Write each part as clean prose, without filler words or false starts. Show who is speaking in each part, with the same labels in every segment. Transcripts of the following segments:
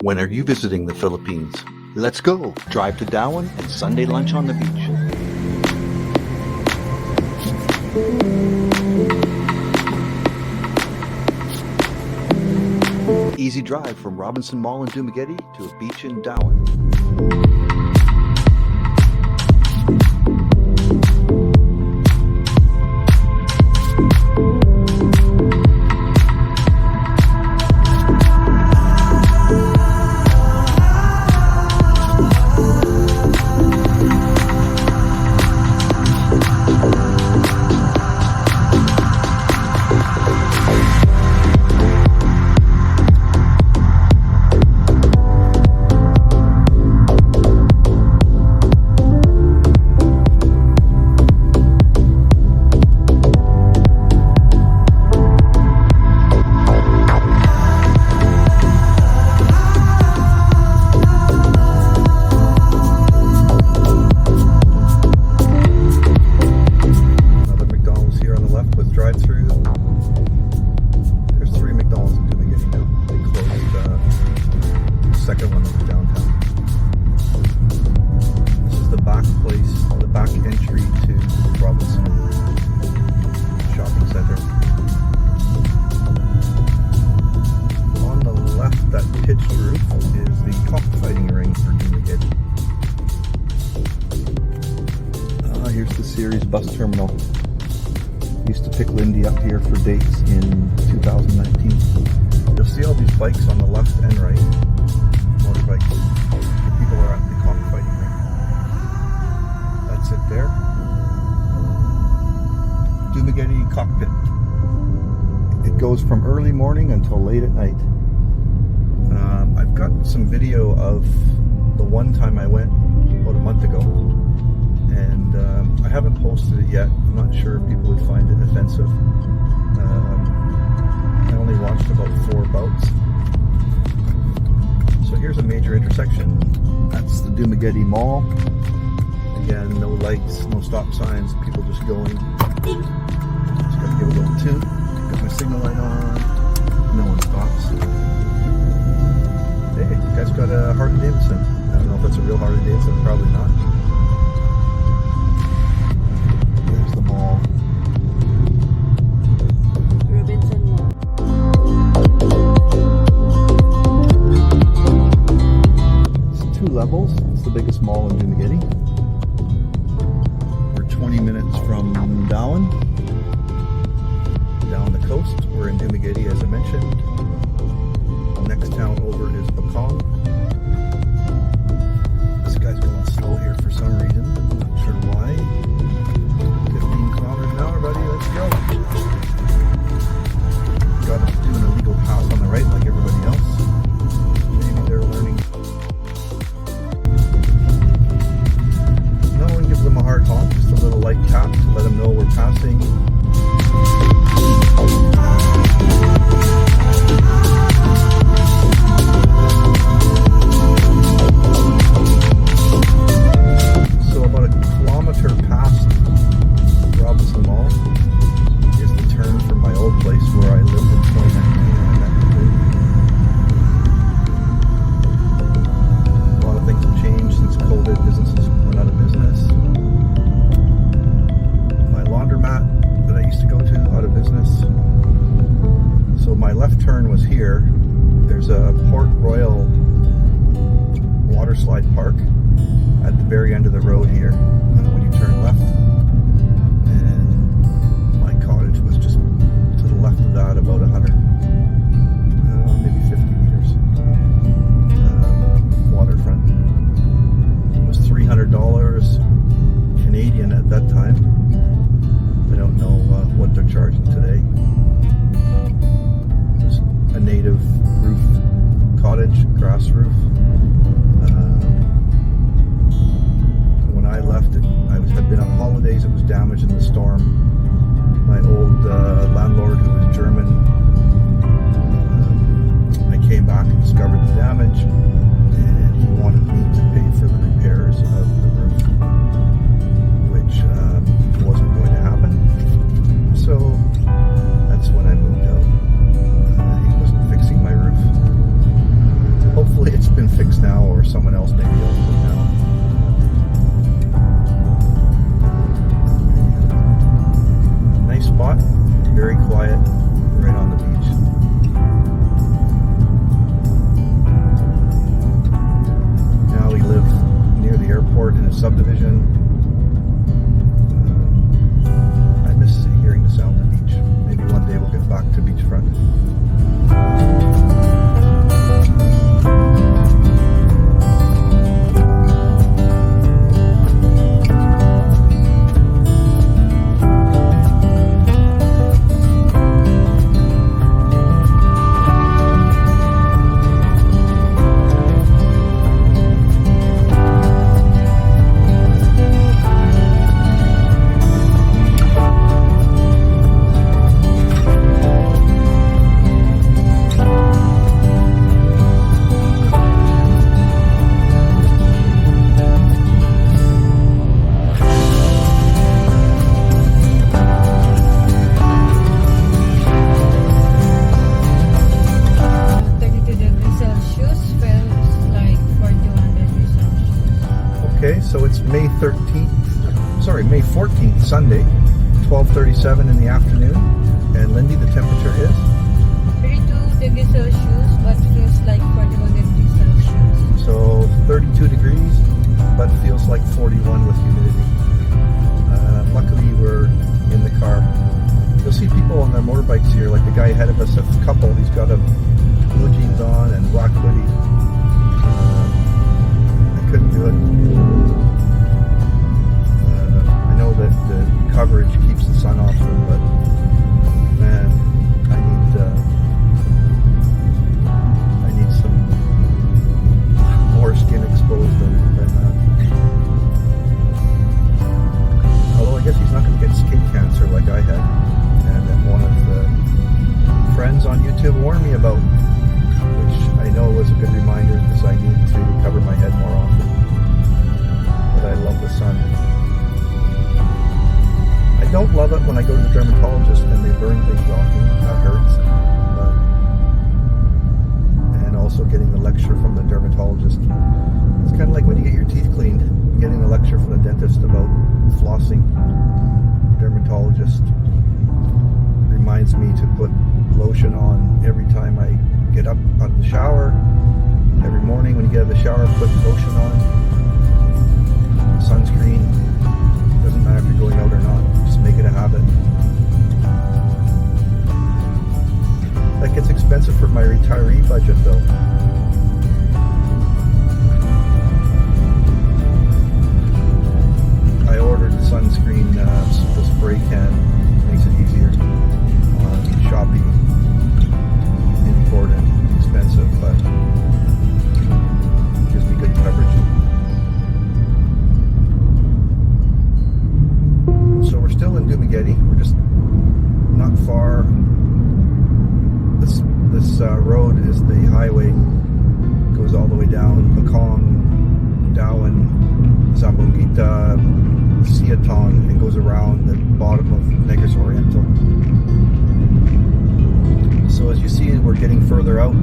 Speaker 1: When are you visiting the Philippines? Let's go! Drive to Dauin and Sunday lunch on the beach. Easy drive from Robinson Mall Dumaguete to a beach in Dauin. Second one is downtown. This is the back place, the back entry to Robinson Shopping Center. On the left, that pitched roof is the cockfighting ring for Dumaguete. Here's the Ceazar bus terminal. Used to pick Lindie up here for dates in 2019. You'll see all these bikes on the left and right. Motorbikes. The people are at the cockfighting ring. That's it there. Dumaguete cockpit. It goes from early morning until late at night. I've got some video of the one time I went about a month ago, and I haven't posted it yet. I'm not sure if people would find it offensive. I only watched about 4 bouts. So here's a major intersection. That's the Dumaguete Mall. Again, no lights, no stop signs, people just going. Just gotta give a little toot. Got my signal light on. No one stops. Hey, you guys got a Harley Davidson. I don't know if that's a real Harley Davidson, probably not. There's the mall.
Speaker 2: Robinson Mall.
Speaker 1: It's 2 levels. It's the biggest mall in Dumaguete. We're 20 minutes from Dauin. Down the coast. We're in Dumaguete, as I mentioned. The next town over is Bacong. This guy's going slow here for some reason. Not sure why. 15 kilometers an hour, buddy. Let's go. Got to do an illegal pass on the right like everybody else. Maybe they're learning. No one gives them a hard honk, just a little light tap to let them know we're passing. So about a kilometer past Robinson Mall is the turn from my old place where I lived in 2019 when I met the A lot of things have changed since COVID. Businesses went out of business. My laundromat that I used to go to, out of business. So my left turn was here. There's a Port Royal water slide park at the very end of the road here when you turn left. And my cottage was just to the left of that, about 100, maybe 50 meters. Waterfront. It was $300 Canadian at that time. I don't know what they're charging today. It's a native roof cottage, grass roof. When I left it, had been on holidays. It was damaged in the storm. My old landlord, who was German, I came back and discovered the damage, and he wanted me to pay for the repairs of the roof, which wasn't going to happen. So that's when I moved out. He wasn't fixing my roof. Hopefully someone else maybe owns it now. Nice spot, very quiet, right on the beach. Now we live near the airport in a subdivision. I miss hearing the sound of the beach. Maybe one day we'll get back to beachfront. Okay, so it's May 14th, Sunday, 12:37 in the afternoon. And Lindie, the temperature is?
Speaker 2: 32 degrees Celsius, but feels like 41 degrees Celsius.
Speaker 1: So 32 degrees, but feels like 41 with humidity. Luckily, we're in the car. You'll see people on their motorbikes here, like the guy ahead of us, a couple. He's got a blue jeans on and black hoodie. I couldn't do it. I know that the coverage keeps the sun off them, but man, I need some more skin exposed than that. Although I guess he's not going to get skin cancer like I had, and that one of the friends on YouTube warned me about, which I know was a good reminder because I need to cover my head more often. But I love the sun. I don't love it when I go to the dermatologist and they burn things off me. That hurts. And also getting the lecture from the dermatologist. It's kind of like when you get your teeth cleaned, getting a lecture from the dentist about flossing. Dermatologist reminds me to put lotion on every time I get up out of the shower. Every morning when you get out of the shower, put lotion on. Sunscreen. Doesn't matter if you're going out or not. Just make it a habit. That gets expensive for my retiree budget though. I ordered sunscreen, the spray can. Makes it easier on Shopee. Important, expensive, but gives me good coverage. So we're still in Dumaguete. We're just not far. This road is the highway. Goes all the way down Bacong, Dauin, Zamboanguita, Ceazar, and goes around the bottom of Negros Oriental. So as you see, we're getting further out.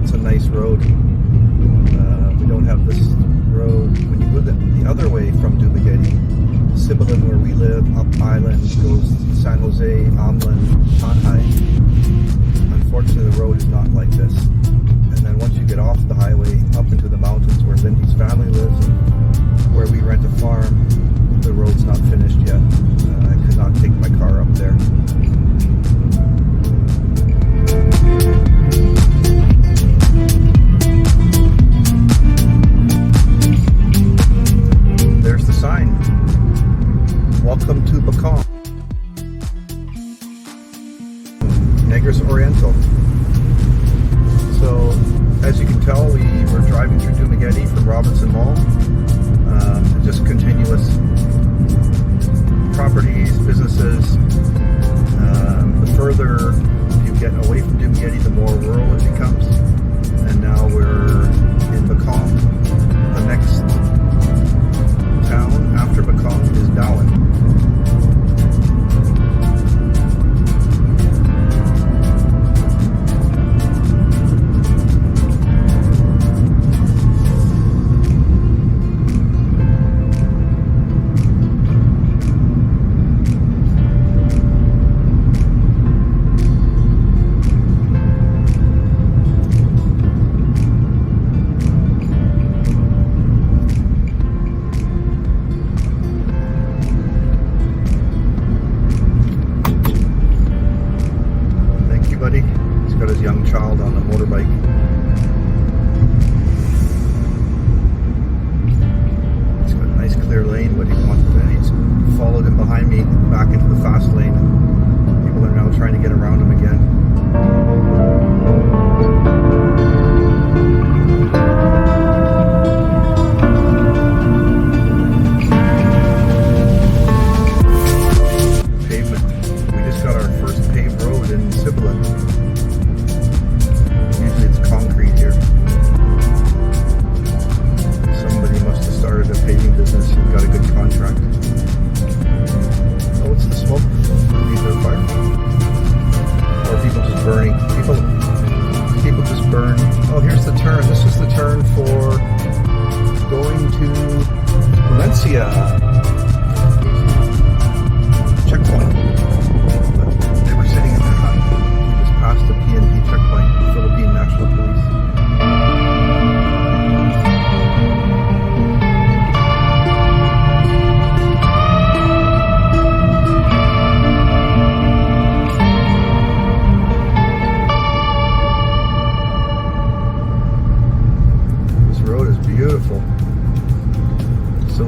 Speaker 1: It's a nice road. We don't have this road. When you go the other way from Dumaguete, Sibulan, where we live, Apo Island, goes San Jose, Amlan, Tanhai. Unfortunately, the road is not like this. And then once you get off the highway, up into the mountains where Lindie's family lives and where we rent a farm, the road's not finished yet. I could not take my car up there. There's the sign. Welcome to Bacong. Negros Oriental. So, as you can tell, we were driving through Dumaguete from Robinson Mall. Just continuous properties, businesses. The further you get away from Dumaguete, the more rural it becomes. And now we're in Bacong. The next town after Bacong is Dauin.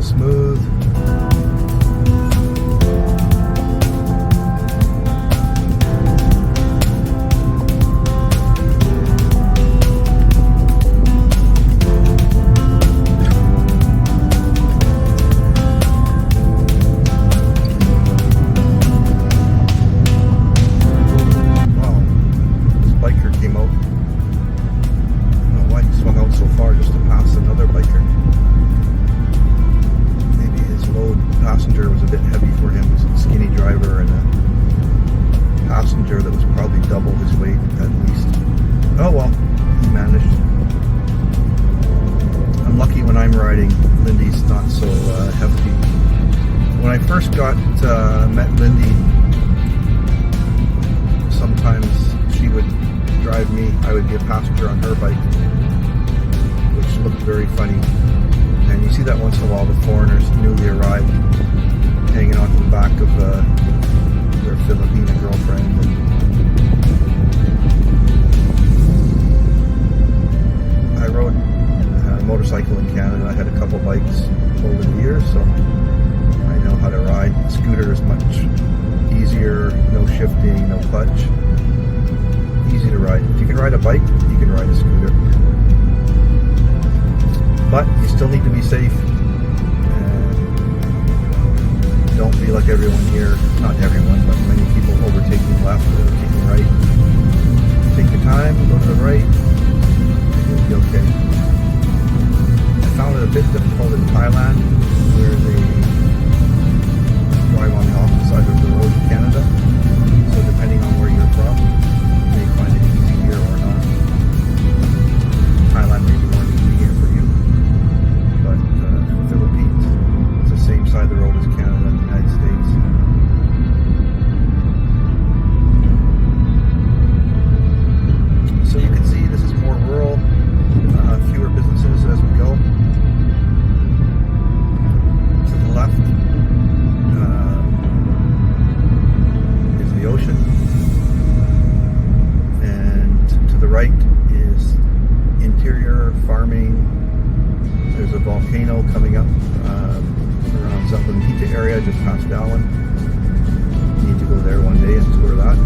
Speaker 1: smooth. Oh well, he managed. I'm lucky when I'm riding. Lindie's not so hefty. When I first met Lindie, sometimes she would drive me. I would be a passenger on her bike, which looked very funny. And you see that once in a while with foreigners newly arrived, hanging onto the back of their Filipino girlfriend. I rode a motorcycle in Canada. I had a couple bikes over the years, so I know how to ride. Scooter is much easier, no shifting, no clutch. Easy to ride. If you can ride a bike, you can ride a scooter. But you still need to be safe. Don't be like everyone here. Not everyone, but many people overtaking left, overtaking right. Take your time, go to the right. You'll be okay. I found it a bit difficult in Thailand, where they drive on the opposite side of the road in Canada. So depending on where you're from, you may find it easy here or not. Thailand may be more convenient for you, but the Philippines, it's the same side of the road as Canada and the United States. So you can see this is more rural. Fewer businesses as we go. To the left is the ocean, and to the right is interior farming. There's a volcano coming up around Dumaguete area, just past Dauin. You need to go there one day and tour that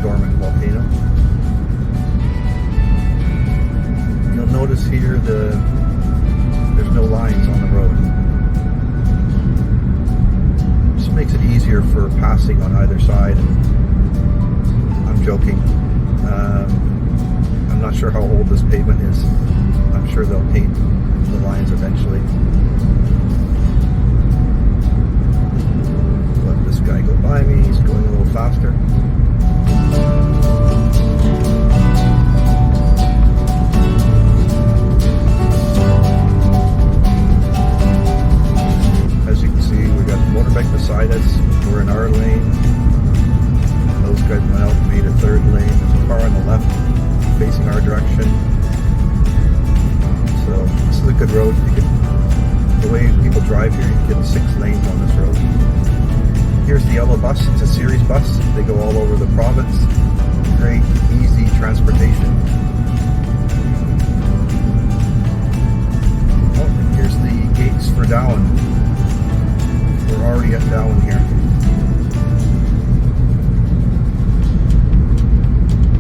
Speaker 1: dormant volcano. You'll notice here there's no lines on the road. This makes it easier for passing on either side. I'm joking. I'm not sure how old this pavement is. I'm sure they'll paint the lines eventually. Let this guy go by me. He's going a little faster. Motorbike beside us, we're in our lane, and those guys went out and made a third lane. There's a car on the left facing our direction, so this is a good road. The way people drive here, you can get 6 lanes on this road. Here's the yellow bus. It's a series bus. They go all over the province. Great, easy transportation. Oh, and here's the gates for Dauin. We're already at Dauin here.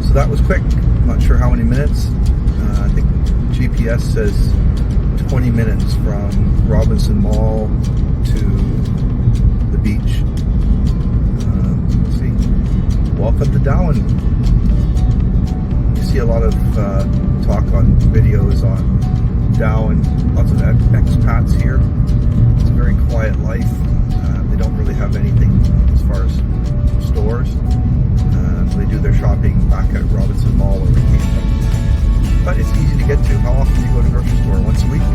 Speaker 1: So that was quick. I'm not sure how many minutes. I think GPS says 20 minutes from Robinson Mall to the beach. Let's see. Welcome to Dauin. You see a lot of talk on videos on Dauin. Lots of expats here. It's a very quiet life. They don't really have anything as far as stores. They do their shopping back at Robinson Mall where we came from. But it's easy to get to. How often do you go to the grocery store? Once a week?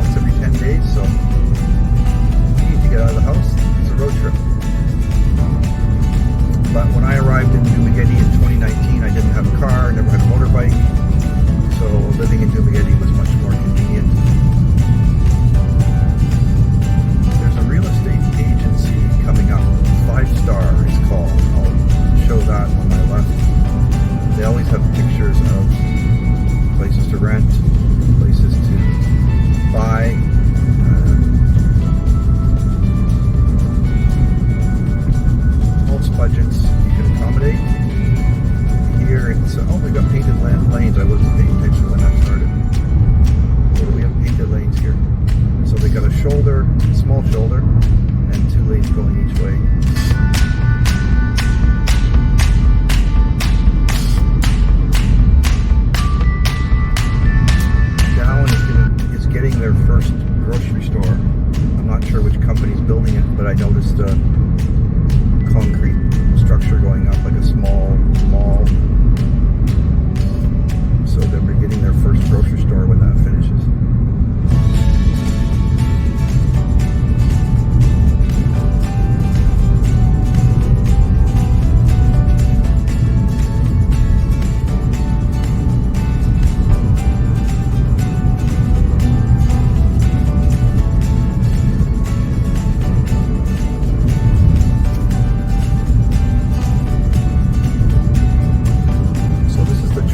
Speaker 1: Once every 10 days? So you need to get out of the house. It's a road trip. But when I arrived in Dumaguete in 2019, I didn't have a car, never had a motorbike. So living in Dumaguete was much more convenient. Coming up, 5 Star it's called. I'll show that on my left. They always have pictures of places to rent, places to buy. but I noticed a concrete structure going up, like a small mall. So they'll be getting their first grocery store when that finishes.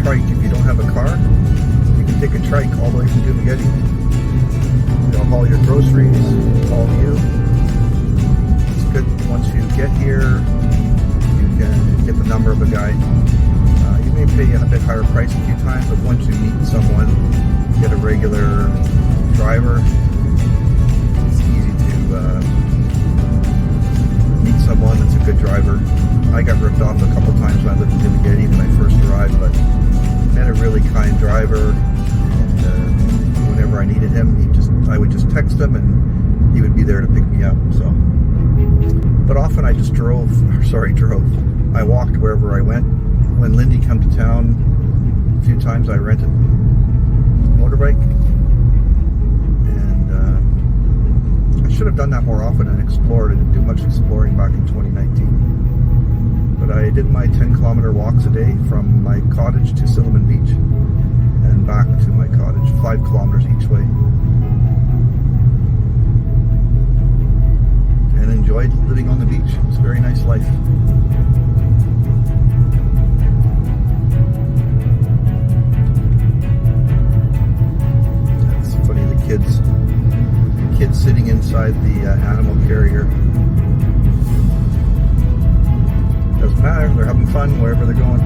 Speaker 1: If you don't have a car, you can take a trike all the way from Dumaguete. They'll haul your groceries, haul you. It's good. Once you get here, you can get the number of a guy. You may pay a bit higher price a few times, but once you meet someone, get a regular driver, it's easy to meet someone that's a good driver. I got ripped off a couple times when I lived in Dumaguete when I first arrived, but had a really kind driver, and whenever I needed him, I would just text him and he would be there to pick me up. So, but often I just drove. I walked wherever I went. When Lindie come to town, a few times I rented a motorbike, and I should have done that more often and explored. I didn't do much exploring back in 2019. But I did my 10-kilometer walks a day from my cottage to Salamat Beach and back to my cottage, 5 kilometers each way. And enjoyed living on the beach. It was a very nice life. That's funny, the kids sitting inside the animal carrier. Doesn't matter, they're having fun wherever they're going.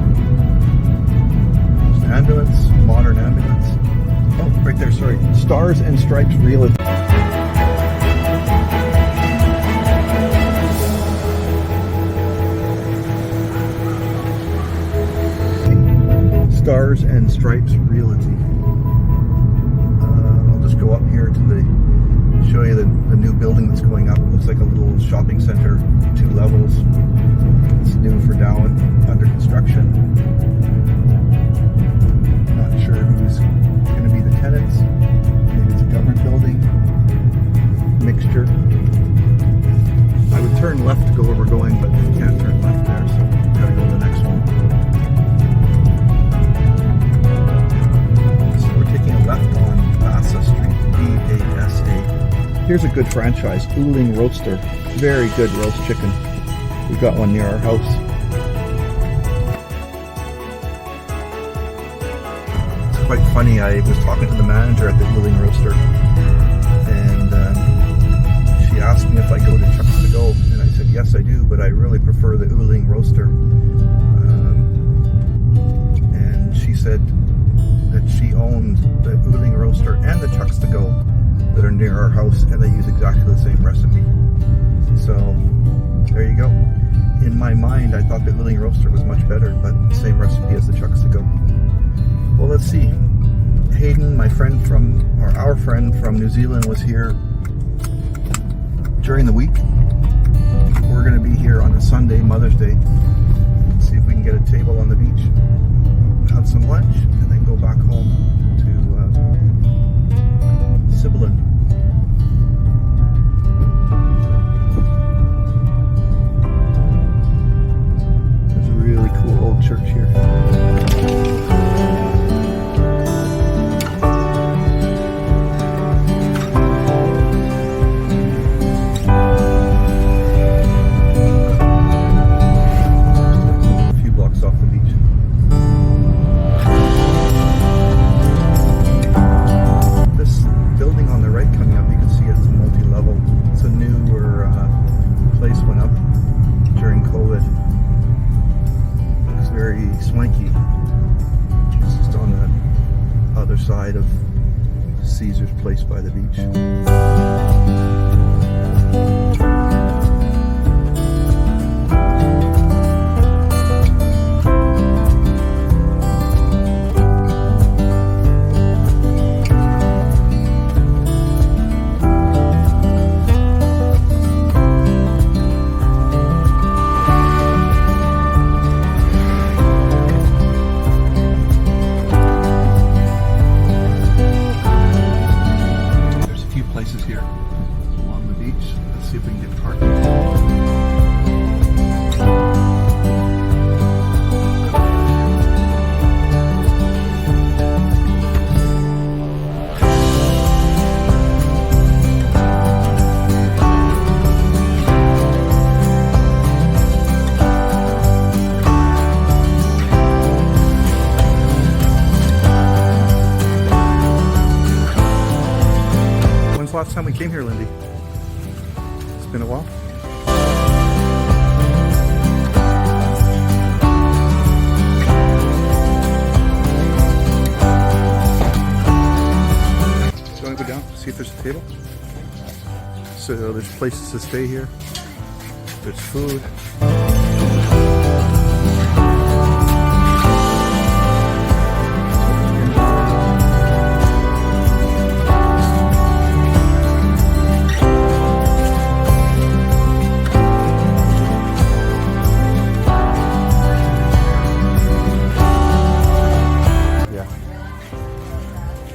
Speaker 1: There's an ambulance, modern ambulance. Oh, right there, sorry. Stars and Stripes Realty. Stars and Stripes Realty. I'll just go up here to show you the new building that's going up. It looks like a little shopping center, 2 levels. It's new for Dauin, under construction. Not sure who's going to be the tenants. Maybe it's a government building. Mixture. I would turn left to go where we're going, but you can't turn left there, so gotta go to the next one. So we're taking a left on Basa Street, B-A-S-A. Here's a good franchise, Uling Roaster. Very good roast chicken. We've got one near our house. It's quite funny, I was talking to the manager at the Uling Roaster, and she asked me if I go to Chuck's to Go, and I said yes I do, but I really prefer the Uling Roaster. And she said that she owned the Uling Roaster and the Chuck's to Go that are near our house, and they use exactly the same recipe. So there you go. In my mind, I thought the Uling Roaster was much better, but the same recipe as the Chuck's to Go. Well, let's see. Hayden, our friend from New Zealand, was here during the week. We're going to be here on a Sunday, Mother's Day. See if we can get a table on the beach, have some lunch, and then go back home to Sibulan. Really cool old church here. A few blocks off the beach. This building on the right coming up, you can see it's multi-level. It's a newer place went up during COVID. Very swanky. It's just on the other side of Ceazar's place by the beach. last time we came here, Lindie? It's been a while. So you want to go down, see if there's a table? So there's places to stay here. There's food.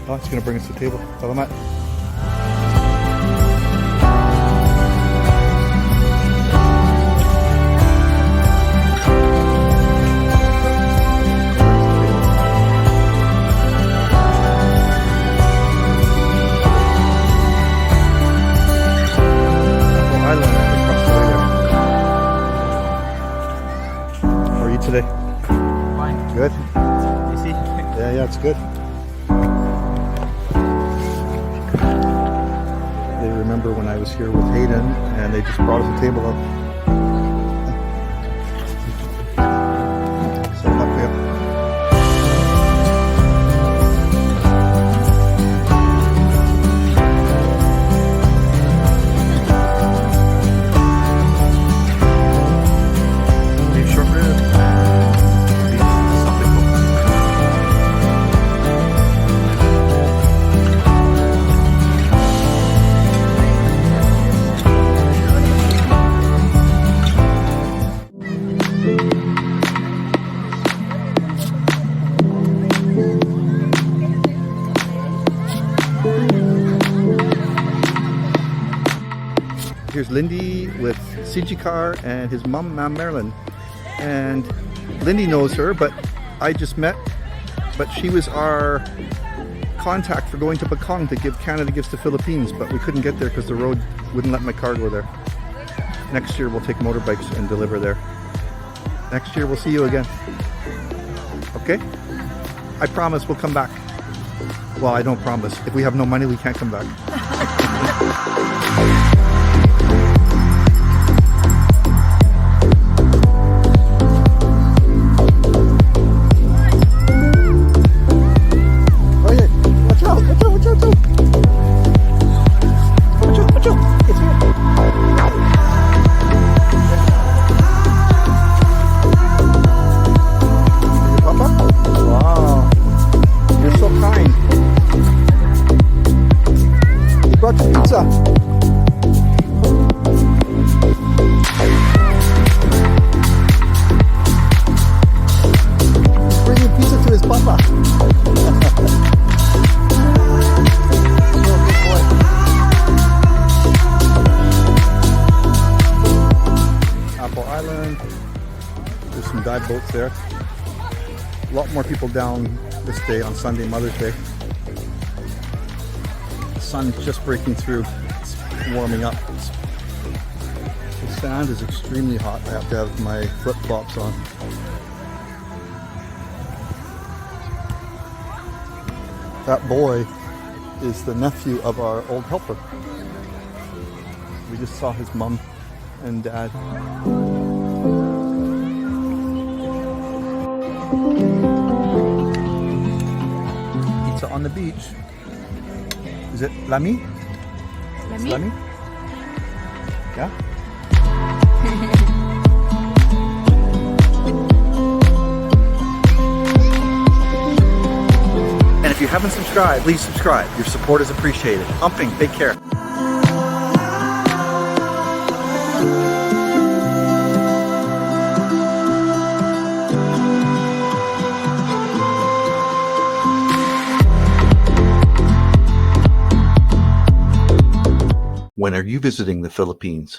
Speaker 1: Oh, it's going to bring us to the table. Salamat. Apo Island across the way there. How are you today?
Speaker 3: Fine.
Speaker 1: Good?
Speaker 3: You see?
Speaker 1: Yeah, it's good. They remember when I was here with Hayden and they just brought us a table up. Set them up here. Beef short rib. Beef something. Here's Lindie with Ceazar and his mom, Ma'am Marilyn. And Lindie knows her, but I just met. But she was our contact for going to Bacong to give Canada gifts to Philippines, but we couldn't get there because the road wouldn't let my car go there. Next year we'll take motorbikes and deliver there. Next year we'll see you again. Okay? I promise we'll come back. Well, I don't promise. If we have no money, we can't come back. Brought you pizza. He's bringing pizza to his papa. Apo Island. There's some dive boats there. A lot more people down this day on Sunday, Mother's Day. Sun's just breaking through. It's warming up. The sand is extremely hot. I have to have my flip-flops on. That boy is the nephew of our old helper. We just saw his mom and dad. Pizza on the beach. Is it Lami?
Speaker 2: Lami?
Speaker 1: Lami? Yeah? And if you haven't subscribed, please subscribe. Your support is appreciated. Humping, take care. When are you visiting the Philippines?